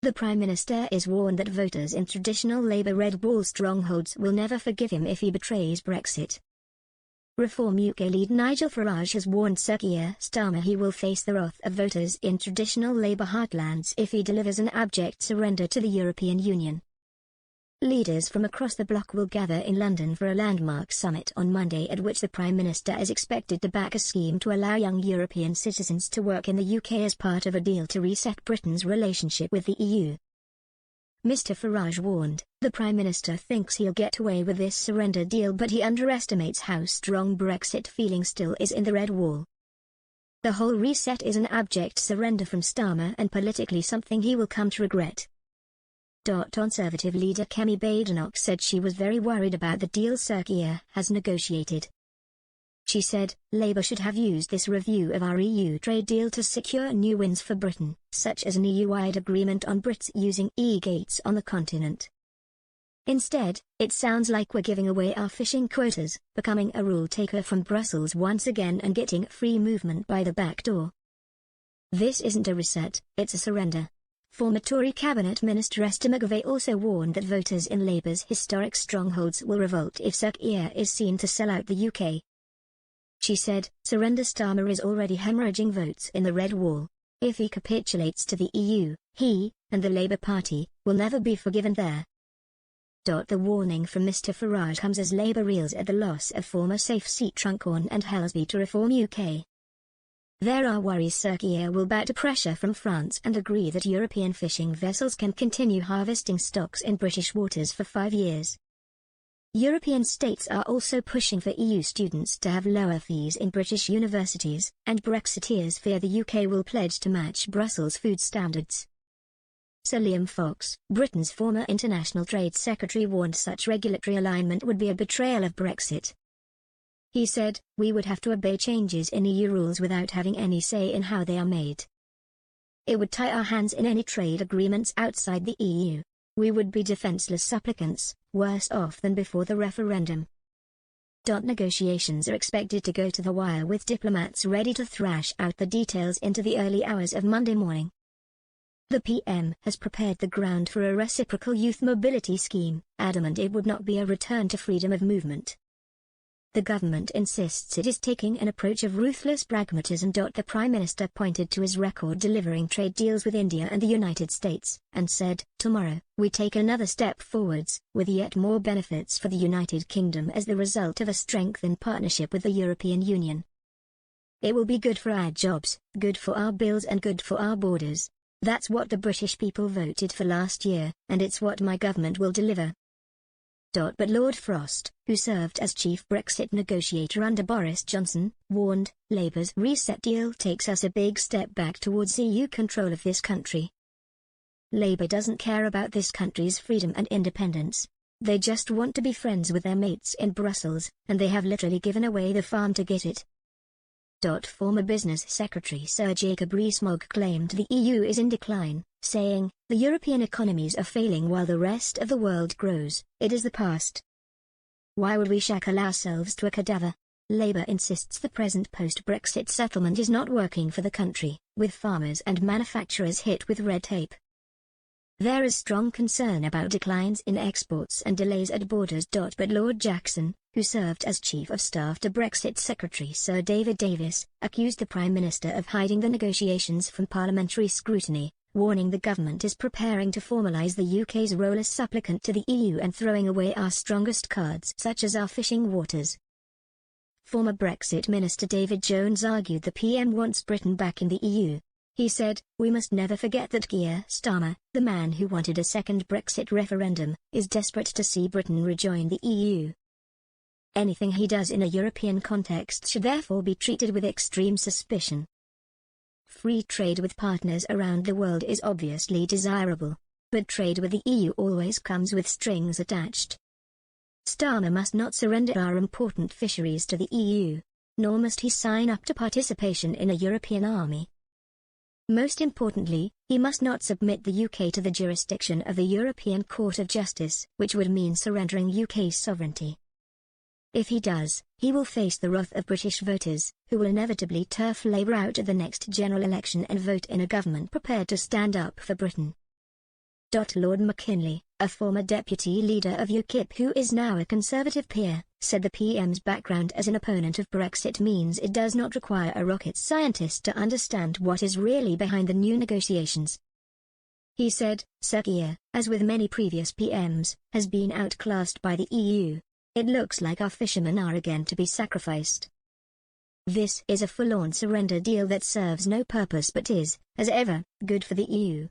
The Prime Minister is warned that voters in traditional Labour-red wall strongholds will never forgive him if he betrays Brexit. Reform UK lead Nigel Farage has warned Sir Keir Starmer he will face the wrath of voters in traditional Labour heartlands if he delivers an abject surrender to the European Union. Leaders from across the bloc will gather in London for a landmark summit on Monday at which the Prime Minister is expected to back a scheme to allow young European citizens to work in the UK as part of a deal to reset Britain's relationship with the EU. Mr. Farage warned, the Prime Minister thinks he'll get away with this surrender deal, but he underestimates how strong Brexit feeling still is in the Red Wall. The whole reset is an abject surrender from Starmer and politically something he will come to regret. Conservative leader Kemi Badenoch said she was very worried about the deal Sir Keir has negotiated. She said, Labour should have used this review of our EU trade deal to secure new wins for Britain, such as an EU-wide agreement on Brits using e-gates on the continent. Instead, it sounds like we're giving away our fishing quotas, becoming a rule taker from Brussels once again and getting free movement by the back door. This isn't a reset, it's a surrender. Former Tory Cabinet Minister Esther McGavey also warned that voters in Labour's historic strongholds will revolt if Sir Keir is seen to sell out the UK. She said, Surrender Starmer is already hemorrhaging votes in the Red Wall. If he capitulates to the EU, he, and the Labour Party, will never be forgiven there. The warning from Mr. Farage comes as Labour reels at the loss of former safe seat Runcorn and Helsby to Reform UK. There are worries Sir Keir will bow to pressure from France and agree that European fishing vessels can continue harvesting stocks in British waters for 5 years. European states are also pushing for EU students to have lower fees in British universities, and Brexiteers fear the UK will pledge to match Brussels' food standards. Sir Liam Fox, Britain's former International Trade Secretary, warned such regulatory alignment would be a betrayal of Brexit. He said, we would have to obey changes in EU rules without having any say in how they are made. It would tie our hands in any trade agreements outside the EU. We would be defenseless supplicants, worse off than before the referendum. Negotiations are expected to go to the wire with diplomats ready to thrash out the details into the early hours of Monday morning. The PM has prepared the ground for a reciprocal youth mobility scheme, adamant it would not be a return to freedom of movement. The government insists it is taking an approach of ruthless pragmatism. The Prime Minister pointed to his record delivering trade deals with India and the United States, and said, tomorrow, we take another step forwards, with yet more benefits for the United Kingdom as the result of a strengthened partnership with the European Union. It will be good for our jobs, good for our bills and good for our borders. That's what the British people voted for last year, and it's what my government will deliver. But Lord Frost, who served as chief Brexit negotiator under Boris Johnson, warned, Labour's reset deal takes us a big step back towards EU control of this country. Labour doesn't care about this country's freedom and independence. They just want to be friends with their mates in Brussels, and they have literally given away the farm to get it. Former Business Secretary Sir Jacob Rees-Mogg claimed the EU is in decline, saying, the European economies are failing while the rest of the world grows. It is the past. Why would we shackle ourselves to a cadaver? Labour insists the present post-Brexit settlement is not working for the country, with farmers and manufacturers hit with red tape. There is strong concern about declines in exports and delays at borders. But Lord Jackson, who served as Chief of Staff to Brexit Secretary Sir David Davis, accused the Prime Minister of hiding the negotiations from parliamentary scrutiny, warning the government is preparing to formalise the UK's role as supplicant to the EU and throwing away our strongest cards such as our fishing waters. Former Brexit Minister David Jones argued the PM wants Britain back in the EU. He said, we must never forget that Keir Starmer, the man who wanted a second Brexit referendum, is desperate to see Britain rejoin the EU. Anything he does in a European context should therefore be treated with extreme suspicion. Free trade with partners around the world is obviously desirable, but trade with the EU always comes with strings attached. Starmer must not surrender our important fisheries to the EU, nor must he sign up to participation in a European army. Most importantly, he must not submit the UK to the jurisdiction of the European Court of Justice, which would mean surrendering UK sovereignty. If he does, he will face the wrath of British voters, who will inevitably turf Labour out at the next general election and vote in a government prepared to stand up for Britain. Lord McKinley, a former deputy leader of UKIP who is now a Conservative peer, said the PM's background as an opponent of Brexit means it does not require a rocket scientist to understand what is really behind the new negotiations. He said, Sir Keir, as with many previous PMs, has been outclassed by the EU. It looks like our fishermen are again to be sacrificed. This is a full-on surrender deal that serves no purpose but is, as ever, good for the EU.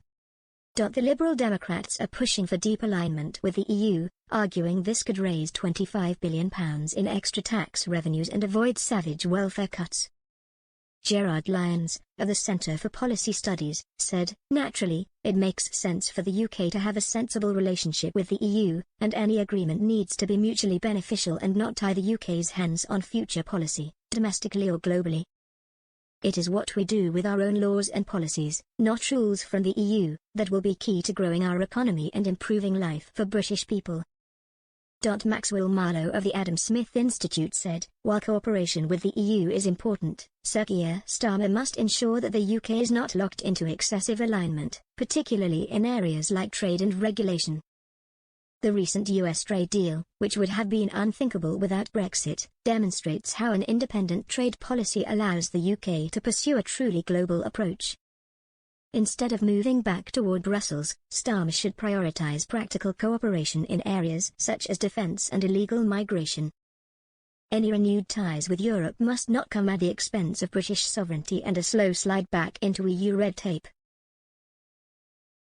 The Liberal Democrats are pushing for deep alignment with the EU, arguing this could raise £25 billion in extra tax revenues and avoid savage welfare cuts. Gerard Lyons, of the Centre for Policy Studies, said, naturally, it makes sense for the UK to have a sensible relationship with the EU, and any agreement needs to be mutually beneficial and not tie the UK's hands on future policy, domestically or globally. It is what we do with our own laws and policies, not rules from the EU, that will be key to growing our economy and improving life for British people. Maxwell Marlowe of the Adam Smith Institute said, while cooperation with the EU is important, Sir Keir Starmer must ensure that the UK is not locked into excessive alignment, particularly in areas like trade and regulation. The recent US trade deal, which would have been unthinkable without Brexit, demonstrates how an independent trade policy allows the UK to pursue a truly global approach. Instead of moving back toward Brussels, Starmer should prioritize practical cooperation in areas such as defense and illegal migration. Any renewed ties with Europe must not come at the expense of British sovereignty and a slow slide back into EU red tape.